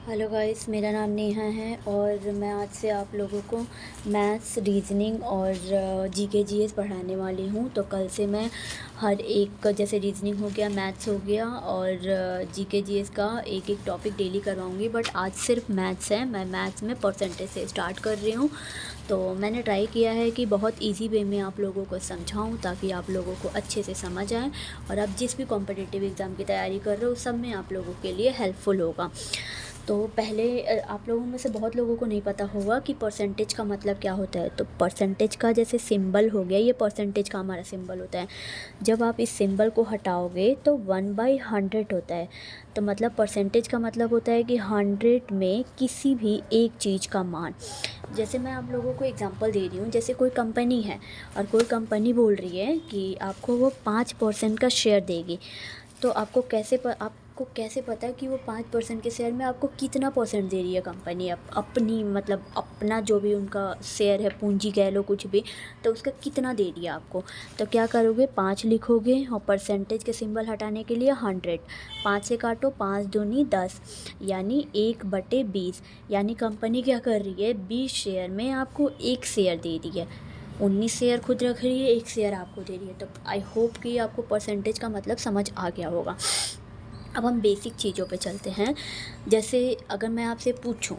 Hello guys, मेरा नाम नेहा है और मैं आज से आप लोगों को मैथ्स, रीजनिंग और जीके जीएस पढ़ाने वाली हूँ। तो कल से मैं हर एक, जैसे रीजनिंग हो गया, मैथ्स हो गया और जीके जीएस का एक एक टॉपिक डेली करवाऊँगी। बट आज सिर्फ मैथ्स है। मैं मैथ्स में परसेंटेज से स्टार्ट कर रही हूँ। तो मैंने ट्राई किया है कि बहुत इजी वे में आप लोगों को समझाऊँ ताकि आप लोगों को अच्छे से समझ आए और आप जिस भी कॉम्पिटिटिव एग्ज़ाम की तैयारी कर रहे हो सब में आप लोगों के लिए हेल्पफुल होगा। तो पहले आप लोगों में से बहुत लोगों को नहीं पता होगा कि परसेंटेज का मतलब क्या होता है। तो परसेंटेज का जैसे सिंबल हो गया, ये परसेंटेज का हमारा सिंबल होता है। जब आप इस सिंबल को हटाओगे तो 1/100 होता है। तो मतलब परसेंटेज का मतलब होता है कि 100 में किसी भी एक चीज़ का मान। जैसे मैं आप लोगों को एग्जांपल दे रही हूँ, जैसे कोई कंपनी है और कोई कंपनी बोल रही है कि आपको वो 5% का शेयर देगी। तो आपको कैसे पता है कि वो 5% के शेयर में आपको कितना परसेंट दे रही है कंपनी, अपनी मतलब अपना जो भी उनका शेयर है, पूंजी कह लो कुछ भी, तो उसका कितना दे रही है आपको। तो क्या करोगे, 5 लिखोगे और परसेंटेज के सिंबल हटाने के लिए 100, 5 से काटो, 5 दूनी 10 यानी 1/20। यानी कंपनी क्या कर रही है, 20 शेयर में आपको 1 शेयर दे रही है। 19 शेयर खुद रख रही है, 1 शेयर आपको दे रही है। तो आई होप कि आपको परसेंटेज का मतलब समझ आ गया होगा। अब हम बेसिक चीज़ों पे चलते हैं। जैसे अगर मैं आपसे पूछूं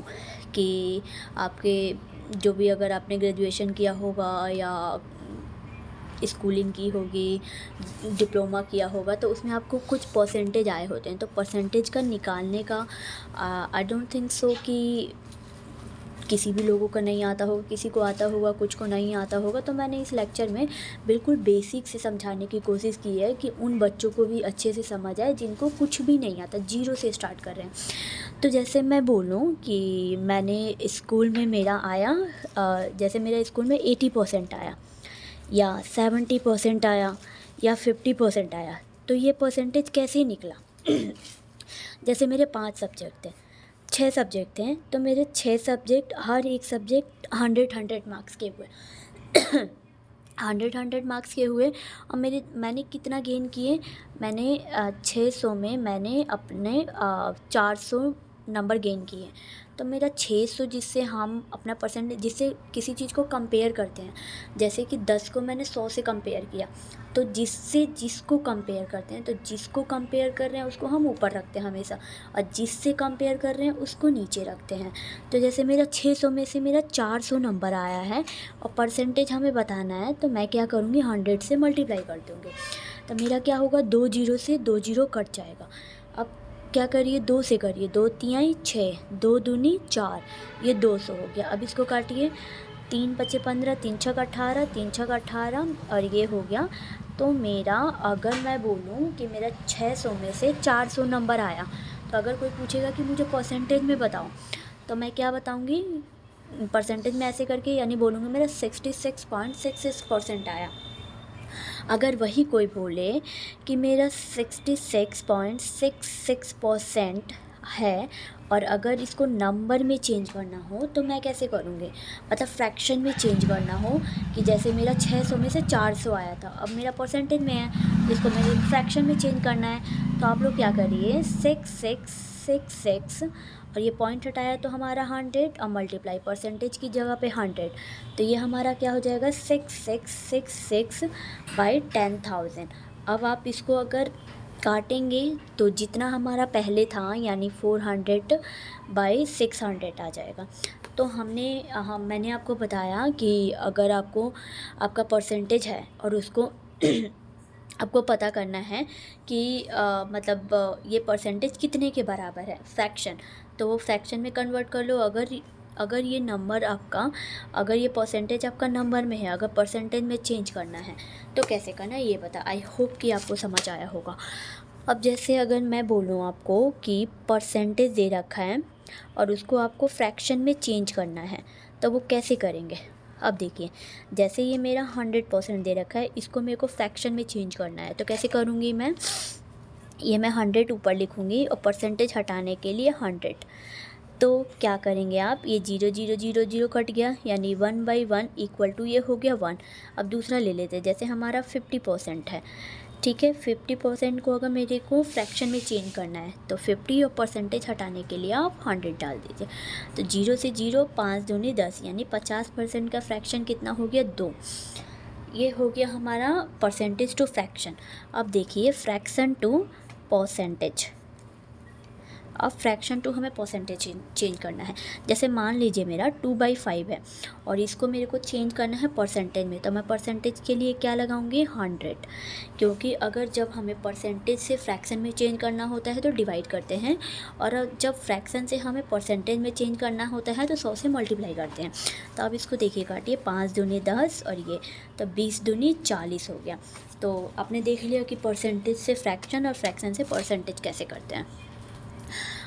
कि आपके जो भी, अगर आपने ग्रेजुएशन किया होगा या स्कूलिंग की होगी, डिप्लोमा किया होगा, तो उसमें आपको कुछ परसेंटेज आए होते हैं। तो परसेंटेज का निकालने का आई डोंट थिंक सो कि किसी भी लोगों को नहीं आता होगा, किसी को आता होगा, कुछ को नहीं आता होगा। तो मैंने इस लेक्चर में बिल्कुल बेसिक से समझाने की कोशिश की है कि उन बच्चों को भी अच्छे से समझ आए जिनको कुछ भी नहीं आता, जीरो से स्टार्ट कर रहे हैं। तो जैसे मैं बोलूँ कि मैंने स्कूल में मेरा आया, जैसे मेरा स्कूल में 80% आया या 70% आया या 50% आया। तो ये परसेंटेज कैसे निकला? जैसे मेरे 5 सब्जेक्ट थे, 6 सब्जेक्ट हैं, तो मेरे 6 सब्जेक्ट, हर एक सब्जेक्ट 100 मार्क्स के हुए। 100 मार्क्स के हुए और मैंने कितना गेन किए, मैंने 600 में मैंने अपने 400 नंबर गेन किए। तो मेरा 600, जिससे हम अपना परसेंटेज, जिससे किसी चीज़ को कंपेयर करते हैं, जैसे कि 10 को मैंने 100 से कंपेयर किया, तो जिसको कंपेयर करते हैं, तो जिसको कंपेयर कर रहे हैं उसको हम ऊपर रखते हैं हमेशा, और जिससे कंपेयर कर रहे हैं उसको नीचे रखते हैं। तो जैसे मेरा 600 में से मेरा 400 नंबर आया है और परसेंटेज हमें बताना है, तो मैं क्या करूँगी, 100 से मल्टीप्लाई कर दूँगी। तो मेरा क्या होगा, 2 जीरो से 2 जीरो कट जाएगा। अब क्या करिए, 2 से करिए, 2 तियाई 6, 2 दूनी 4, ये 200 हो गया। अब इसको काटिए, 3 पचे 15, 3 छक 18, 3 छक 18 और ये हो गया। तो मेरा, अगर मैं बोलूँ कि मेरा 600 में से 400 नंबर आया, तो अगर कोई पूछेगा कि मुझे परसेंटेज में बताओ, तो मैं क्या बताऊँगी, परसेंटेज में ऐसे करके, यानी बोलूँगी मेरा 66.66% आया। अगर वही कोई बोले कि मेरा 66.66% है और अगर इसको नंबर में चेंज करना हो, तो मैं कैसे करूँगी, मतलब फ्रैक्शन में चेंज करना हो, कि जैसे मेरा 600 में से 400 आया था, अब मेरा परसेंटेज में है, इसको मेरे फ्रैक्शन में चेंज करना है। तो आप लोग क्या करिए, 6666 और ये पॉइंट हटाया तो हमारा 100 और मल्टीप्लाई परसेंटेज की जगह पे 100। तो ये हमारा क्या हो जाएगा, 6666/10,000। अब आप इसको अगर काटेंगे तो जितना हमारा पहले था, यानी 400/600 आ जाएगा। तो मैंने आपको बताया कि अगर आपको आपका परसेंटेज है और उसको आपको पता करना है कि मतलब ये परसेंटेज कितने के बराबर है, फ्रैक्शन, तो वो फ्रैक्शन में कन्वर्ट कर लो। अगर ये नंबर आपका, अगर ये परसेंटेज आपका नंबर में है, अगर परसेंटेज में चेंज करना है तो कैसे करना है ये बता। आई होप कि आपको समझ आया होगा। अब जैसे अगर मैं बोलूँ आपको कि परसेंटेज दे रखा है और उसको आपको फ्रैक्शन में चेंज करना है, तो वो कैसे करेंगे। अब देखिए, जैसे ये मेरा 100% दे रखा है, इसको मेरे को फ्रैक्शन में चेंज करना है, तो कैसे करूँगी मैं, ये मैं 100 ऊपर लिखूँगी और परसेंटेज हटाने के लिए 100। तो क्या करेंगे आप, ये 0 0 0 0 कट गया, यानी 1/1 इक्वल टू ये हो गया 1। अब दूसरा ले लेते हैं, जैसे हमारा 50% है, ठीक है। 50% को अगर मेरे को फ्रैक्शन में चेंज करना है तो 50 और परसेंटेज हटाने के लिए आप 100 डाल दीजिए। तो 0 से 0, 5 दूनी 10, यानी 50% का फ्रैक्शन कितना हो गया, 2। ये हो गया हमारा परसेंटेज टू फ्रैक्शन। अब देखिए फ्रैक्शन टू परसेंटेज। अब फ्रैक्शन टू हमें परसेंटेज चेंज करना है। जैसे मान लीजिए मेरा 2/5 है और इसको मेरे को चेंज करना है परसेंटेज में, तो मैं परसेंटेज के लिए क्या लगाऊंगी, 100। क्योंकि अगर जब हमें परसेंटेज से फ्रैक्शन में चेंज करना होता है तो डिवाइड करते हैं, और जब फ्रैक्शन से हमें परसेंटेज में चेंज करना होता है तो 100 से मल्टीप्लाई करते हैं। तो अब इसको देखिए, काटिए, 5 दूनी 10 और ये तो 20 दूनी 40 हो गया। तो आपने देख लिया कि परसेंटेज से फ्रैक्शन और फ्रैक्शन से परसेंटेज कैसे करते हैं।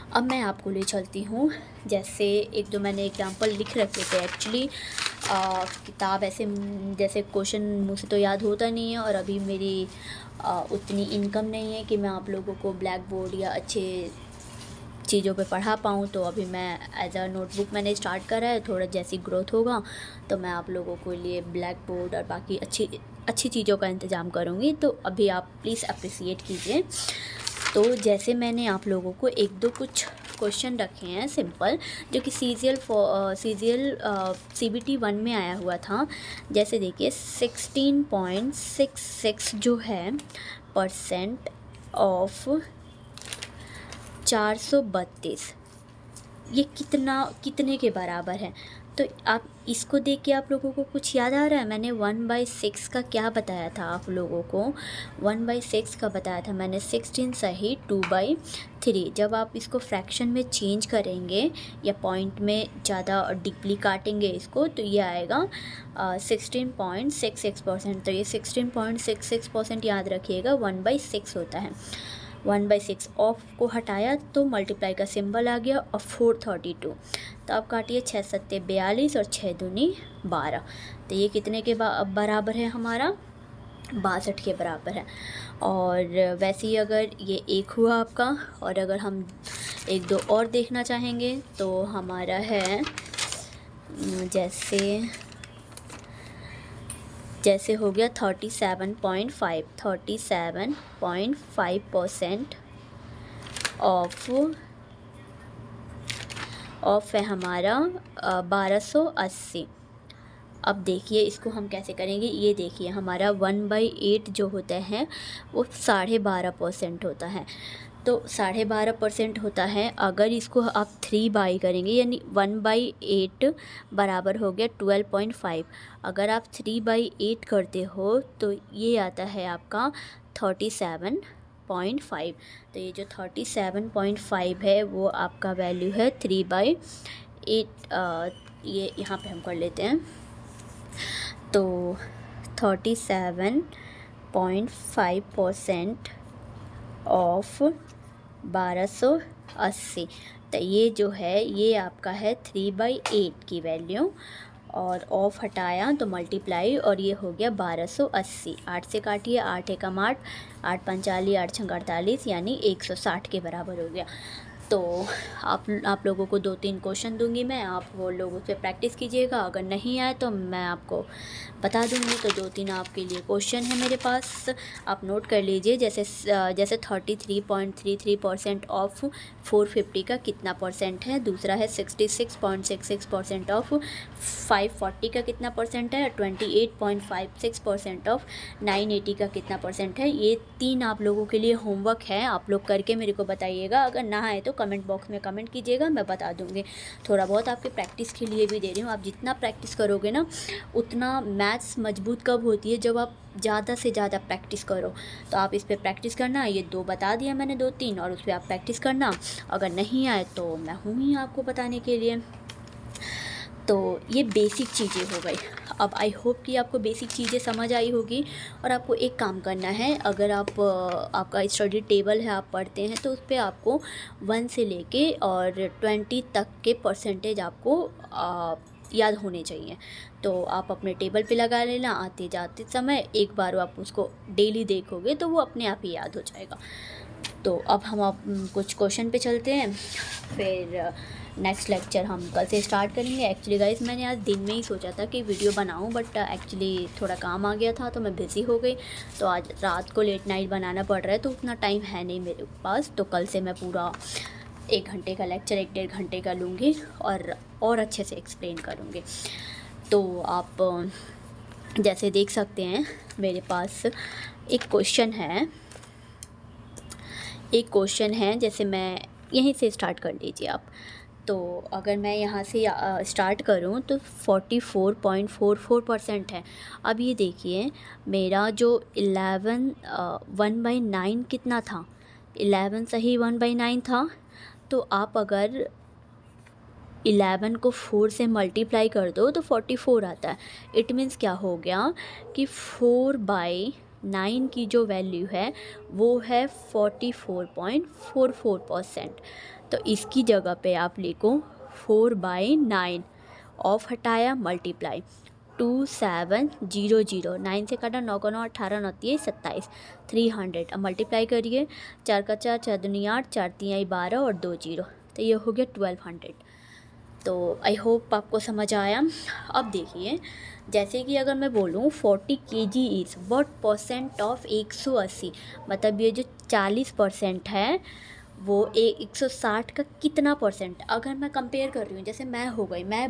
अब मैं आपको ले चलती हूँ, जैसे एक दो मैंने एग्जांपल लिख रखे थे एक्चुअली। किताब ऐसे जैसे क्वेश्चन मुझसे तो याद होता नहीं है, और अभी मेरी उतनी इनकम नहीं है कि मैं आप लोगों को ब्लैक बोर्ड या अच्छे चीज़ों पे पढ़ा पाऊँ। तो अभी मैं एज अ नोटबुक मैंने स्टार्ट करा है, थोड़ा जैसी ग्रोथ होगा तो मैं आप लोगों के लिए ब्लैक बोर्ड और बाकी अच्छी चीज़ों का इंतज़ाम करूँगी। तो अभी आप प्लीज़ अप्रिसिएट कीजिए। तो जैसे मैंने आप लोगों को एक दो कुछ क्वेश्चन रखे हैं सिंपल, जो कि CBT 1 में आया हुआ था। जैसे देखिए 16.66 जो है परसेंट ऑफ 432, ये कितने के बराबर है। तो आप इसको देख के आप लोगों को कुछ याद आ रहा है। मैंने 1/6 का क्या बताया था आप लोगों को, 1/6 का बताया था मैंने 16 सही 2/3। जब आप इसको फ्रैक्शन में चेंज करेंगे या पॉइंट में ज़्यादा डीपली काटेंगे इसको, तो ये आएगा 16.66%। तो ये 16.66% याद रखिएगा, 1/6 होता है। 1/6 ऑफ को हटाया तो मल्टीप्लाई का सिंबल आ गया और 432। तो अब काटिए, 6 सत्ते 42 और 6 दूनी 12। तो ये कितने के बराबर है हमारा, 62 के बराबर है। और वैसे ही अगर ये एक हुआ आपका, और अगर हम एक दो और देखना चाहेंगे तो हमारा है जैसे हो गया 37.5% ऑफ है हमारा 1280। अब देखिए इसको हम कैसे करेंगे। ये देखिए हमारा 1/8 जो होता है वो 12.5% होता है। तो 12.5% होता है। अगर इसको आप 3 बाई करेंगे, यानी 1/8 बराबर हो गया 12.5। अगर आप 3/8 करते हो तो ये आता है आपका 37.5। तो ये जो 37.5 है वो आपका वैल्यू है 3/8। ये यहाँ पे हम कर लेते हैं। तो 37.5% ऑफ 1280। तो ये जो है ये आपका है 3/8 की वैल्यू, और ऑफ हटाया तो मल्टीप्लाई, और ये हो गया 1280। 8 से काटिए, 8 एकम 8, 8 पंचाली, 8 छंग 48, यानी 160 के बराबर हो गया। तो आप लोगों को 2-3 क्वेश्चन दूंगी मैं, आप वो लोगों से प्रैक्टिस कीजिएगा। अगर नहीं आए तो मैं आपको बता दूंगी। तो 2-3 आपके लिए क्वेश्चन है मेरे पास, आप नोट कर लीजिए। जैसे 33.33% ऑफ 450 का कितना परसेंट है। दूसरा है 66.66% ऑफ 540 का कितना परसेंट है। 28.56% ऑफ 980 का कितना परसेंट है। ये 3 आप लोगों के लिए होमवर्क है, आप लोग करके मेरे को बताइएगा। अगर ना आए तो कमेंट बॉक्स में कमेंट कीजिएगा, मैं बता दूँगी। थोड़ा बहुत आपके प्रैक्टिस के लिए भी दे रही हूँ। आप जितना प्रैक्टिस करोगे ना, उतना मैथ्स मजबूत कब होती है, जब आप ज़्यादा से ज़्यादा प्रैक्टिस करो। तो आप इस पर प्रैक्टिस करना। ये 2 बता दिया मैंने, 2-3, और उस पर आप प्रैक्टिस करना। अगर नहीं आए तो मैं हूँ ही आपको बताने के लिए। तो ये बेसिक चीज़ें हो गई। अब आई होप कि आपको बेसिक चीज़ें समझ आई होगी। और आपको एक काम करना है, अगर आपका स्टडी टेबल है, आप पढ़ते हैं, तो उस पर आपको 1 से लेके और 20 तक के परसेंटेज आपको याद होने चाहिए। तो आप अपने टेबल पे लगा लेना, आते जाते समय एक बार आप उसको डेली देखोगे तो वो अपने आप ही याद हो जाएगा। तो अब हम कुछ क्वेश्चन पे चलते हैं, फिर नेक्स्ट लेक्चर हम कल से स्टार्ट करेंगे। एक्चुअली गाइस मैंने आज दिन में ही सोचा था कि वीडियो बनाऊं, बट एक्चुअली थोड़ा काम आ गया था तो मैं बिज़ी हो गई, तो आज रात को लेट नाइट बनाना पड़ रहा है, तो उतना टाइम है नहीं मेरे पास। तो कल से मैं पूरा 1 घंटे का लेक्चर 1-1.5 घंटे का लूँगी और अच्छे से एक्सप्लेन करूँगी। तो आप जैसे देख सकते हैं मेरे पास एक क्वेश्चन है, जैसे मैं यहीं से स्टार्ट कर लीजिए आप। तो अगर मैं यहाँ से स्टार्ट करूँ तो 44.44% है। अब ये देखिए मेरा जो 1/9 कितना था, 11 सही 1/9 था। तो आप अगर 11 को 4 से मल्टीप्लाई कर दो तो 44 आता है। इट मीन्स क्या हो गया कि 4/9 की जो वैल्यू है वो है 44.44%। तो इसकी जगह पे आप लिखो 4/9, ऑफ हटाया मल्टीप्लाई 2700, 9 से काटा 9 का 9 18 9 27 300। अब मल्टीप्लाई करिए, 4 का 4 4 दूनी 8 4 3 12 और 2 0, तो ये हो गया 1200। तो आई होप आपको समझ आया। अब देखिए जैसे कि अगर मैं बोलूँ 40 kg is what percent of 180, मतलब ये जो 40% है वो 160 का कितना परसेंट। अगर मैं कंपेयर कर रही हूँ, जैसे मैं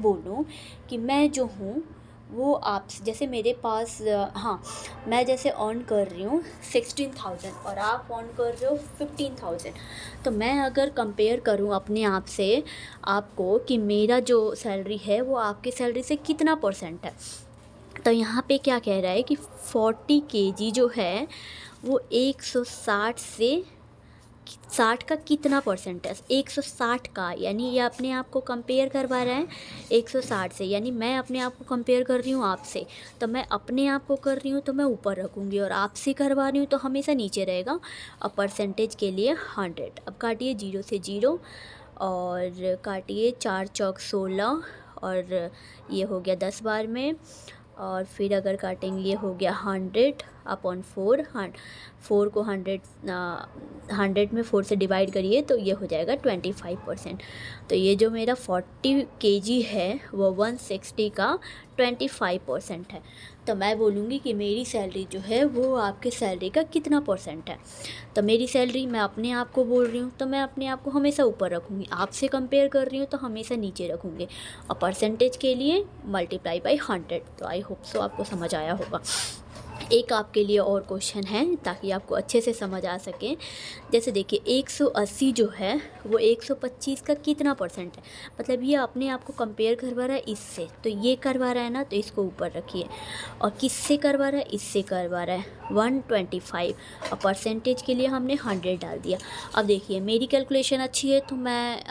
बोलूँ कि मैं जो हूँ वो आप जैसे मेरे पास हाँ, मैं जैसे अर्न कर रही हूँ 16,000 और आप अर्न कर रहे हो 15,000। तो मैं अगर कंपेयर करूँ अपने आप से आपको कि मेरा जो सैलरी है वो आपकी सैलरी से कितना परसेंट है, तो यहाँ पे क्या कह रहा है कि 40 kg जो है वो 160 से 60 का कितना परसेंट है, 160 का, यानी ये अपने आप को कंपेयर करवा रहा है 160 से, यानी मैं अपने आप को कंपेयर कर रही हूँ आपसे, तो मैं अपने आप को कर रही हूँ तो मैं ऊपर रखूँगी और आपसे करवा रही हूँ तो हमेशा नीचे रहेगा। और परसेंटेज के लिए 100। अब काटिए 0 से 0 और काटिए 4 चौक 16 और ये हो गया 10 बार में, और फिर अगर काटेंगे ये हो गया 100/4। 4 को 100 में 4 से डिवाइड करिए तो ये हो जाएगा 25%। तो ये जो मेरा 40 kg है वो 160 का 25% है। तो मैं बोलूँगी कि मेरी सैलरी जो है वो आपके सैलरी का कितना परसेंट है। तो मेरी सैलरी, मैं अपने आप को बोल रही हूँ तो मैं अपने आप को हमेशा ऊपर रखूँगी, आपसे कंपेयर कर रही हूँ तो हमेशा नीचे रखूँगी, और परसेंटेज के लिए मल्टीप्लाई बाई 100। तो आई होप सो आपको समझ आया होगा। एक आपके लिए और क्वेश्चन है ताकि आपको अच्छे से समझ आ सके। जैसे देखिए 180 जो है वो 125 का कितना परसेंट है, मतलब ये अपने आप को कंपेयर करवा रहा है इससे, तो ये करवा रहा है ना, तो इसको ऊपर रखिए। और किससे करवा रहा है, इससे करवा रहा है 125, और परसेंटेज के लिए हमने 100 डाल दिया। अब देखिए मेरी कैलकुलेशन अच्छी है तो मैं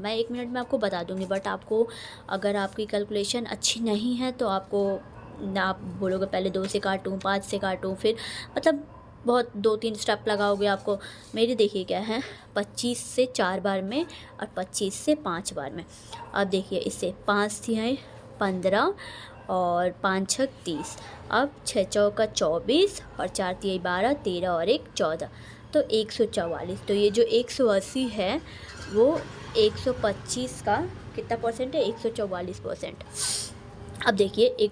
1 मिनट में आपको बता दूँगी, बट आपको अगर आपकी कैलकुलेशन अच्छी नहीं है तो आपको ना, आप बोलोगे पहले 2 से काटूँ 5 से काटूँ, फिर मतलब बहुत 2-3 स्टेप लगाओगे आपको। मेरी देखिए क्या है, 25 से 4 बार में और 25 से 5 बार में। अब देखिए इससे 5 थी 15 और 5 6 30, अब 6 चौका 24 और 4 तिहाई 12, 13 और 1 14, तो 144। तो ये जो 180 है वो 125 का कितना परसेंट है, 144%। अब देखिए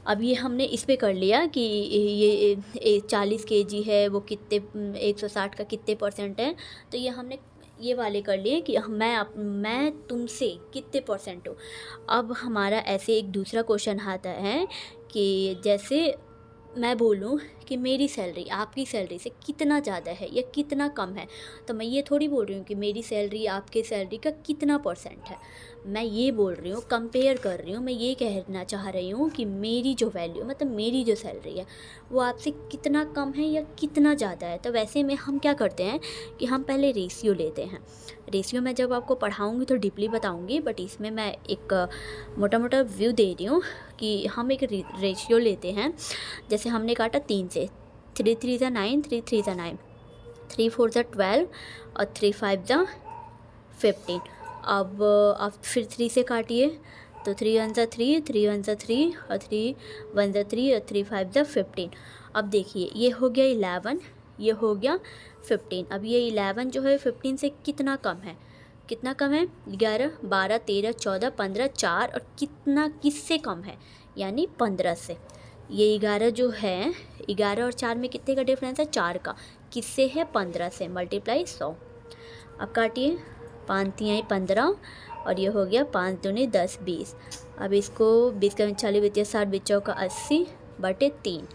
अब ये हमने इस पे कर लिया कि ये 40 kg है वो कितने 160 का कितने परसेंट है, तो ये हमने ये वाले कर लिए कि मैं तुमसे कितने परसेंट हूँ। अब हमारा ऐसे एक दूसरा क्वेश्चन आता है कि जैसे मैं बोलूँ कि मेरी सैलरी आपकी सैलरी से कितना ज़्यादा है या कितना कम है, तो मैं ये थोड़ी बोल रही हूँ कि मेरी सैलरी आपके सैलरी का कितना परसेंट है। मैं ये बोल रही हूँ, कंपेयर कर रही हूँ, मैं ये कहना चाह रही हूँ कि मेरी जो वैल्यू, मतलब मेरी जो सैलरी है वो आपसे कितना कम है या कितना ज़्यादा है। तो वैसे में हम क्या करते हैं कि हम पहले रेशियो लेते हैं। रेशियो मैं जब आपको पढ़ाऊँगी तो डीपली बताऊँगी, बट इसमें मैं एक मोटा मोटा व्यू दे रही हूँ कि हम एक रेशियो लेते हैं। जैसे हमने काटा 3 से, 3 3 ज़ा 9, 3 3 ज़ा 9, 3 4 ज़ा 12 और 3 5 ज़ा 15। अब आप फिर 3 से काटिए तो 3 1 ज़ा 3, 3 1 ज़ा 3 और 3 1 ज़ा 3 और 3 5 ज़ा 15। अब देखिए ये हो गया 11, ये हो गया 15। अब ये 11 जो है 15 से कितना कम है, कितना कम है, 11, 12, 13, 14, 15, 4 और कितना किससे कम है, यानी 15 से। ये 11 जो है, 11 और 4 में कितने का डिफरेंस है, 4 का, किससे है, 15 से, मल्टीप्लाई 100। अब काटिए, 5 तिहाई 15 और ये हो गया 5 दूनी 10, 20। अब इसको 20 का 40 वित्तीय 60 बिच्चों का 80/3,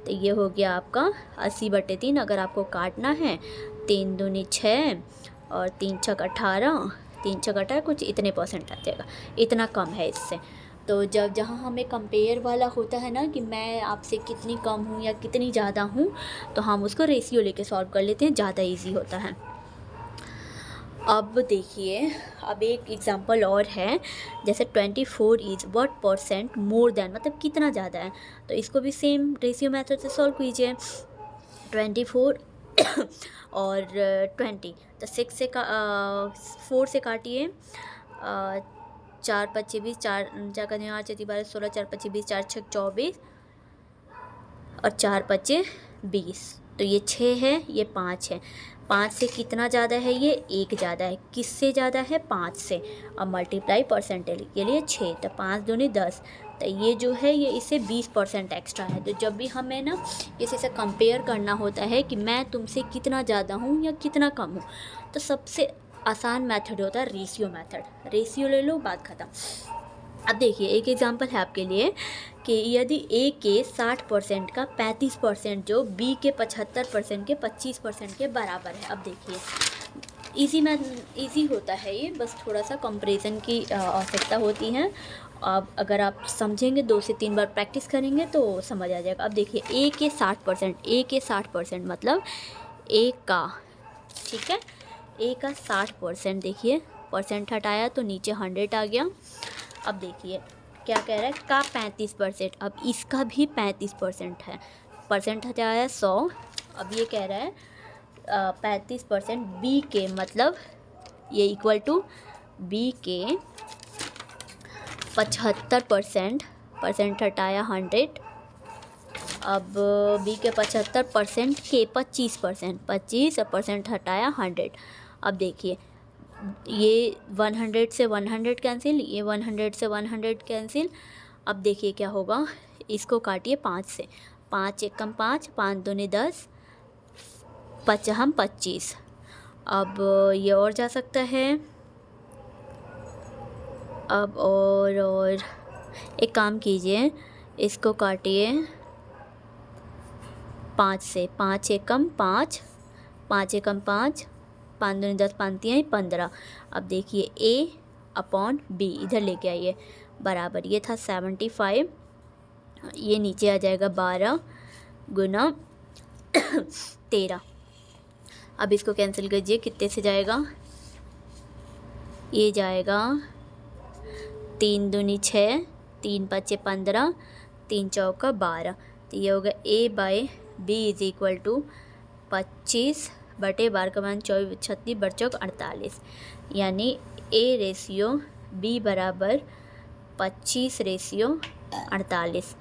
तो ये हो गया आपका 80/3। अगर आपको काटना है 3 दूनी 6 और 3 छक 18, 3 छक 18 कुछ इतने परसेंट आ जाएगा, इतना कम है इससे। तो जब जहाँ हमें कंपेयर वाला होता है ना कि मैं आपसे कितनी कम हूँ या कितनी ज़्यादा हूँ, तो हम उसको रेशियो लेके सॉल्व कर लेते हैं, ज़्यादा इजी होता है। अब देखिए, अब एक एग्जांपल और है, जैसे 24 is what percent more than, मतलब कितना ज़्यादा है, तो इसको भी सेम रेशियो मेथड से सॉल्व कीजिए। 24 और 20, तो 6 से 4 से काटिए, 4 5 20, 4 4 का 8 4 12 16, 4 5 20, 4 6 24 और 4 5 20, तो ये 6 है, ये 5 है। 5 से कितना ज़्यादा है, ये 1 ज़्यादा है, किससे ज़्यादा है, 5 से। अब मल्टीप्लाई परसेंटेज के लिए 6, तो 5 दूनी 10, तो ये जो है ये इससे 20% एक्स्ट्रा है। तो जब भी हमें ना किसी से कंपेयर करना होता है कि मैं तुमसे कितना ज़्यादा हूँ या कितना कम हूँ, तो सबसे आसान मेथड होता है रेशियो मेथड। रेशियो ले लो, बात ख़त्म। अब देखिए, एक एग्जांपल है आपके लिए कि यदि A के 60% का 35% जो B के 75% के 25% के बराबर है। अब देखिए, इजी होता है ये, बस थोड़ा सा कंपैरिजन की आवश्यकता होती है। अब अगर आप समझेंगे, 2 से 3 बार प्रैक्टिस करेंगे तो समझ आ जाएगा। अब देखिए, A के 60% मतलब A का, ठीक है, A का 60%, देखिए परसेंट हटाया तो नीचे 100 आ गया। अब देखिए क्या कह रहा है, का 35%, अब इसका भी 35% है, परसेंट हटाया 100। अब ये कह रहा है 35% B के, मतलब ये इक्वल टू B के 75%, परसेंट हटाया 100। अब B के 75% के 25%, 25 और परसेंट हटाया 100। अब देखिए, ये 100 से 100 कैंसिल, ये 100 से 100 कैंसिल। अब देखिए क्या होगा, इसको काटिए 5 से, 5 एक कम 5, 5 दूनी 10, 5 हम 25। अब ये और जा सकता है। अब और एक काम कीजिए, इसको काटिए 5 से, 5 एक कम 5, 5 एक कम 5, 5 दूनी 10, 5 तिहाई 15। अब देखिए A/B इधर लेके आइए, बराबर ये था 75, ये नीचे आ जाएगा 12 गुना 13। अब इसको कैंसिल कीजिए, कितने से जाएगा, ये जाएगा 3 दूनी 6, 3 5 15, 3 चौका 12, तो ये होगा A/B इज इक्वल टू 25/12 का मान 24 36 बरचौक 48, यानी A/B बराबर 25/48।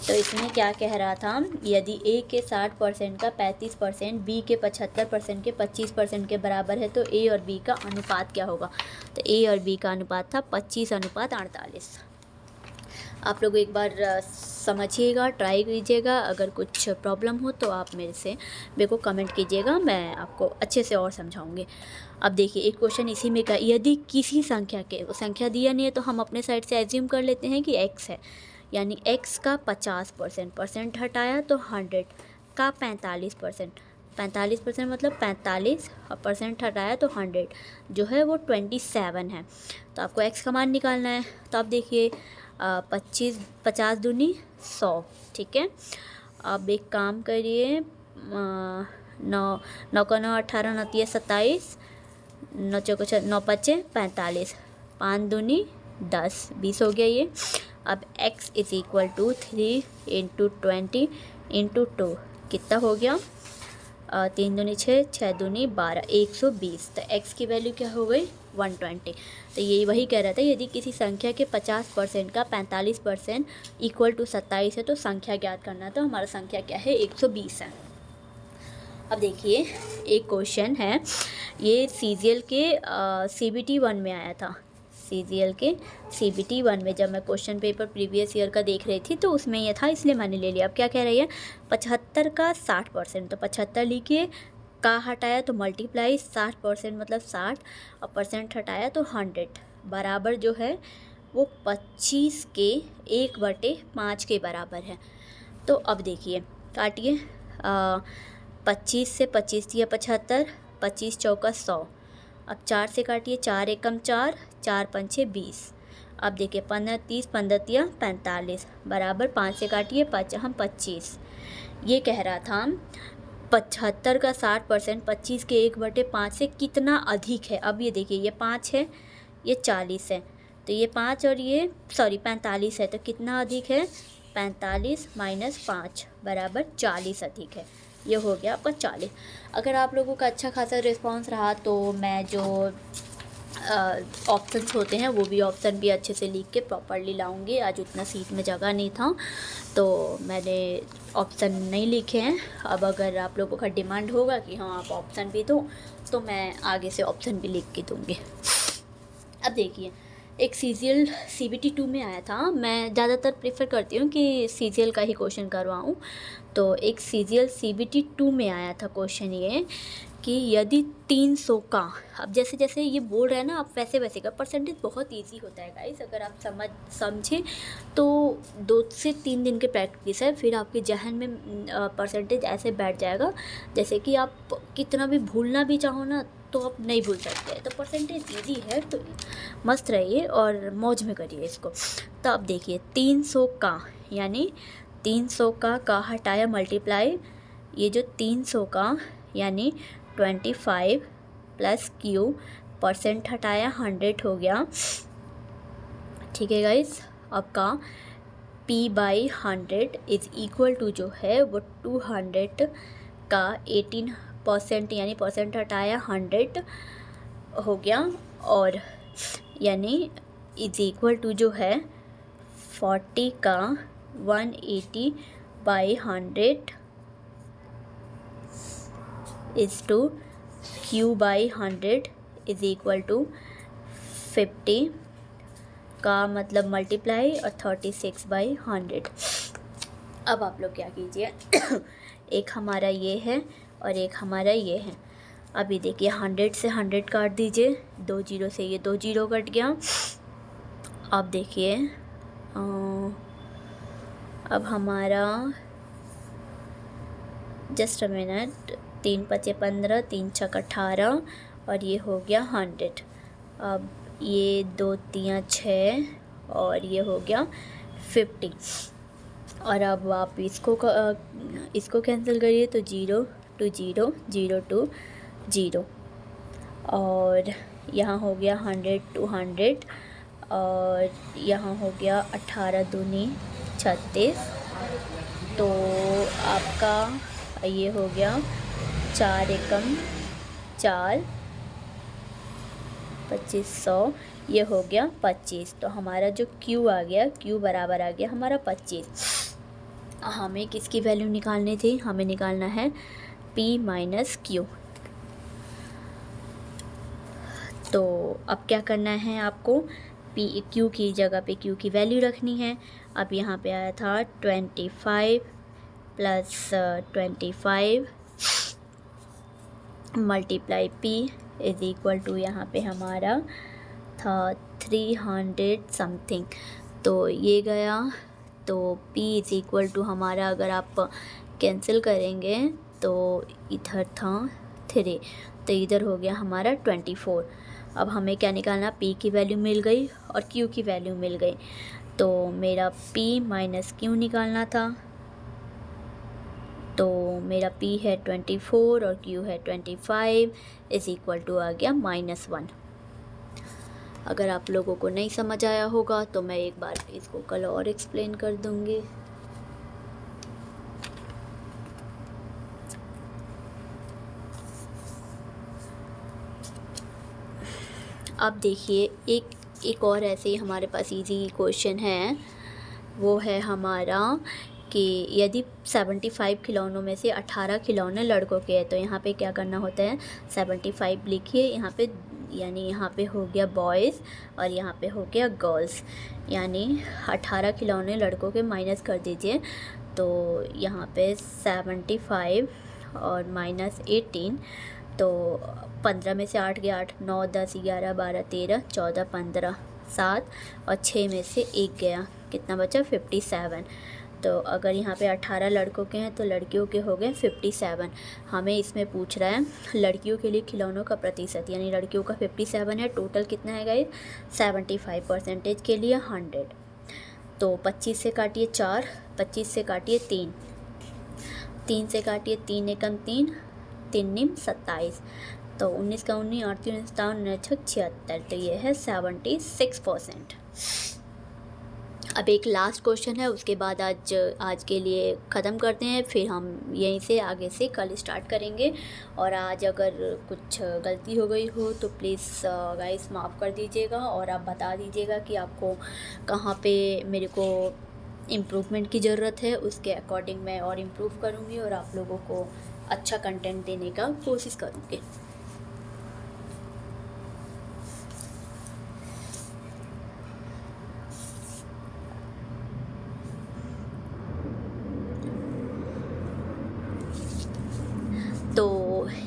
तो इसमें क्या कह रहा था, यदि A के 60% का 35% B के 75% के 25% के बराबर है, तो A और B का अनुपात क्या होगा, तो A और B का अनुपात था 25/48। आप लोग एक बार समझिएगा, ट्राई कीजिएगा। अगर कुछ प्रॉब्लम हो तो आप मेरे को कमेंट कीजिएगा, मैं आपको अच्छे से और समझाऊंगी। अब देखिए, एक क्वेश्चन इसी में का, यदि किसी संख्या के, संख्या दिया नहीं है तो हम अपने साइड से एज्यूम कर लेते हैं कि x है, यानी x का 50%, परसेंट हटाया तो 100 का 45%, 45% मतलब 45 और परसेंट हटाया तो 100, जो है वो 27 है। तो आपको x का मान निकालना है। तो आप देखिए 50 दूनी 100, ठीक है। अब एक काम करिए, 9 का 9 18, 9 तिया 27, 9 चौको 9 5 45, 5 दूनी 10, 20 हो गया ये। अब x इज इक्वल टू 3 × 20 × 2, कितना हो गया, 3 दूनी 6, 6 दूनी 12, 120। तो x की वैल्यू क्या हो गई, 120। तो ये वही कह रहा था, यदि किसी संख्या के 50% का 45% इक्वल टू 27 है तो संख्या ज्ञात करना। तो हमारा संख्या क्या है, 120 है। अब देखिए एक क्वेश्चन है, ये सीजीएल के CBT 1 में आया था। सीजीएल के CBT 1 में जब मैं क्वेश्चन पेपर प्रीवियस ईयर का देख रही थी तो उसमें ये था, इसलिए मैंने ले लिया। अब क्या कह रही है, 75 का 60%, तो 75 लिखिए, का हटाया तो मल्टीप्लाई 60% मतलब 60, और परसेंट हटाया तो 100, बराबर जो है वो 25 के 1/5 के बराबर है। तो अब देखिए काटिए, 25 से 25 दिया 75, 25 चौका 100। अब 4 से काटिए, 4 एकम 4, 4 पंचे 20। अब देखिए 15 30, 15 तिया 45, बराबर 5 से काटिए, 5 हम 25। ये कह रहा था 75 का 60% 25 के 1/5 से कितना अधिक है। अब ये देखिए, ये 5 है, ये 40 है, तो ये 5 और ये 45 है, तो कितना अधिक है, 45 माइनस 5 बराबर 40 अधिक है। ये हो गया आपका 40। अगर आप लोगों का अच्छा खासा रिस्पांस रहा तो मैं जो ऑप्शंस होते हैं वो भी ऑप्शन भी अच्छे से लिख के प्रॉपरली लाऊंगी। आज उतना सीट में जगह नहीं था तो मैंने ऑप्शन नहीं लिखे हैं। अब अगर आप लोगों का डिमांड होगा कि हाँ आप ऑप्शन भी दो तो मैं आगे से ऑप्शन भी लिख के दूँगी। अब देखिए एक सीजीएल CBT 2 में आया था, मैं ज़्यादातर प्रेफर करती हूँ कि सीजीएल का ही क्वेश्चन करवाऊँ। तो एक सीजीएल CBT 2 में आया था क्वेश्चन ये कि यदि 300 का, अब जैसे जैसे ये बोल रहे हैं ना आप वैसे वैसे का, परसेंटेज बहुत इजी होता है गाइस, अगर आप समझें तो 2 से 3 दिन की प्रैक्टिस है, फिर आपके जहन में परसेंटेज ऐसे बैठ जाएगा जैसे कि आप कितना भी भूलना भी चाहो ना तो आप नहीं भूल सकते। तो परसेंटेज इजी है, तो मस्त रहिए और मौज में करिए इसको। तो अब देखिए 300 का, यानी 300 का हटाया मल्टीप्लाई, ये जो 300 का यानी 25 प्लस Q, परसेंट हटाया 100 हो गया। ठीक है गाइस, अब का P/100 इज इक्वल टू जो है वो 200 का 18% यानी परसेंट हटाया 100 हो गया, और यानी इज इक्वल टू जो है 40 का 180/100 is to Q/100 is equal to 50 का मतलब मल्टीप्लाई और 36/100। अब आप लोग क्या कीजिए एक हमारा ये है और एक हमारा ये है। अभी देखिए 100 से 100 काट दीजिए, 2 जीरो से ये 2 जीरो कट गया। अब देखिए अब हमारा जस्ट अ मिनट, 3 पचे 15, 3 छक 18 और ये हो गया 100। अब ये 2 तियाँ 6 और ये हो गया 50। और अब आप इसको कैंसिल करिए तो 0 2 0 0 2 0, और यहाँ हो गया 100 200, और यहाँ हो गया 18 दूनी 36, तो आपका ये हो गया 4 एकम 4 2500, ये हो गया 25। तो हमारा जो Q आ गया, Q बराबर आ गया हमारा 25। हमें किसकी वैल्यू निकालनी थी, हमें निकालना है P-Q। तो अब क्या करना है आपको, Q की जगह पे Q की वैल्यू रखनी है। अब यहाँ पे आया था 25 plus 25 multiply P is equal to, यहाँ पे हमारा था 300 समथिंग, तो ये गया। तो P इज इक्वल टू हमारा, अगर आप कैंसिल करेंगे तो इधर था 3, तो इधर हो गया हमारा 24। अब हमें क्या निकालना, P की वैल्यू मिल गई और Q की वैल्यू मिल गई, तो मेरा P-Q निकालना था। तो मेरा P है 24 और Q है 25 इज इक्वल टू आ गया -1। अगर आप लोगों को नहीं समझ आया होगा तो मैं एक बार इसको कल और एक्सप्लेन कर दूँगी। अब देखिए एक और ऐसे ही हमारे पास इजी क्वेश्चन है, वो है हमारा कि यदि 75 खिलौनों में से 18 खिलौने लड़कों के हैं तो यहाँ पे क्या करना होता है, 75 लिखिए यहाँ पे, यानी यहाँ पे हो गया बॉयज़ और यहाँ पे हो गया गर्ल्स, यानी 18 खिलौने लड़कों के माइनस कर दीजिए। तो यहाँ पे 75 और -18, तो 15 में से 8 गया 8, 9 10 11 12 13 14 15 7 और 6 में से 1 गया, कितना बचा 57। तो अगर यहाँ पे 18 लड़कों के हैं तो लड़कियों के हो गए 57। हमें इसमें पूछ रहा है लड़कियों के लिए खिलौनों का प्रतिशत, यानी लड़कियों का 57 है, टोटल कितना है गाइस 75%, के लिए 100। तो 25 से काटिए 4, 25 से काटिए 3, 3 से काटिए 3 एकम 3, 3 निम 27, तो 19 का 19 8 3 57 76, तो ये है 76%। अब एक लास्ट क्वेश्चन है, उसके बाद आज के लिए ख़त्म करते हैं, फिर हम यहीं से आगे से कल स्टार्ट करेंगे। और आज अगर कुछ गलती हो गई हो तो प्लीज़ गाइस माफ़ कर दीजिएगा, और आप बता दीजिएगा कि आपको कहाँ पे मेरे को इम्प्रूवमेंट की ज़रूरत है, उसके अकॉर्डिंग मैं और इम्प्रूव करूँगी और आप लोगों को अच्छा कंटेंट देने का कोशिश करूँगी। तो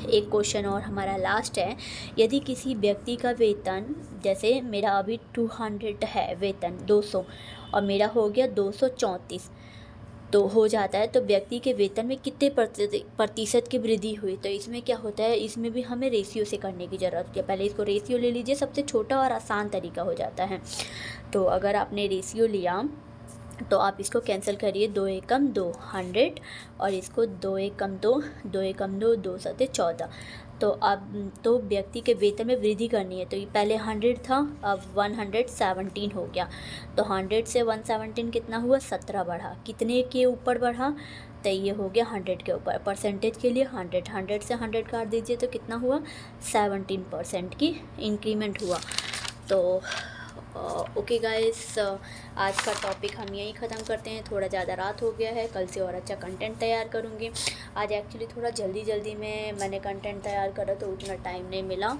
एक क्वेश्चन और हमारा लास्ट है, यदि किसी व्यक्ति का वेतन, जैसे मेरा अभी 200 है वेतन 200 और मेरा हो गया 234 तो हो जाता है, तो व्यक्ति के वेतन में कितने प्रतिशत की वृद्धि हुई। तो इसमें क्या होता है, इसमें भी हमें रेशियो से करने की ज़रूरत है। पहले इसको रेशियो ले लीजिए, सबसे छोटा और आसान तरीका हो जाता है। तो अगर आपने रेशियो लिया तो आप इसको कैंसिल करिए, 2 एकम 2 100 और इसको 2 एकम 2 2 एकम 2 2 7 14। तो अब तो व्यक्ति के वेतन में वृद्धि करनी है, तो ये पहले 100 था, अब 117 हो गया। तो 100 से 117 कितना हुआ, 17 बढ़ा, कितने के ऊपर बढ़ा, तो ये हो गया 100 के ऊपर। परसेंटेज के लिए 100 से 100 काट दीजिए तो कितना हुआ, 17% की इंक्रीमेंट हुआ। तो ओके गाइस, आज का टॉपिक हम यहीं ख़त्म करते हैं। थोड़ा ज़्यादा रात हो गया है, कल से और अच्छा कंटेंट तैयार करूँगी। आज एक्चुअली थोड़ा जल्दी में मैंने कंटेंट तैयार करा तो उतना टाइम नहीं मिला,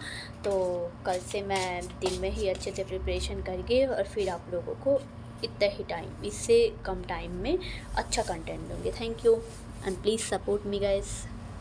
तो कल से मैं दिन में ही अच्छे से प्रिपरेशन करके और फिर आप लोगों को इतना ही टाइम, इससे कम टाइम में अच्छा कंटेंट दूँगी। Thank you and please support me guys.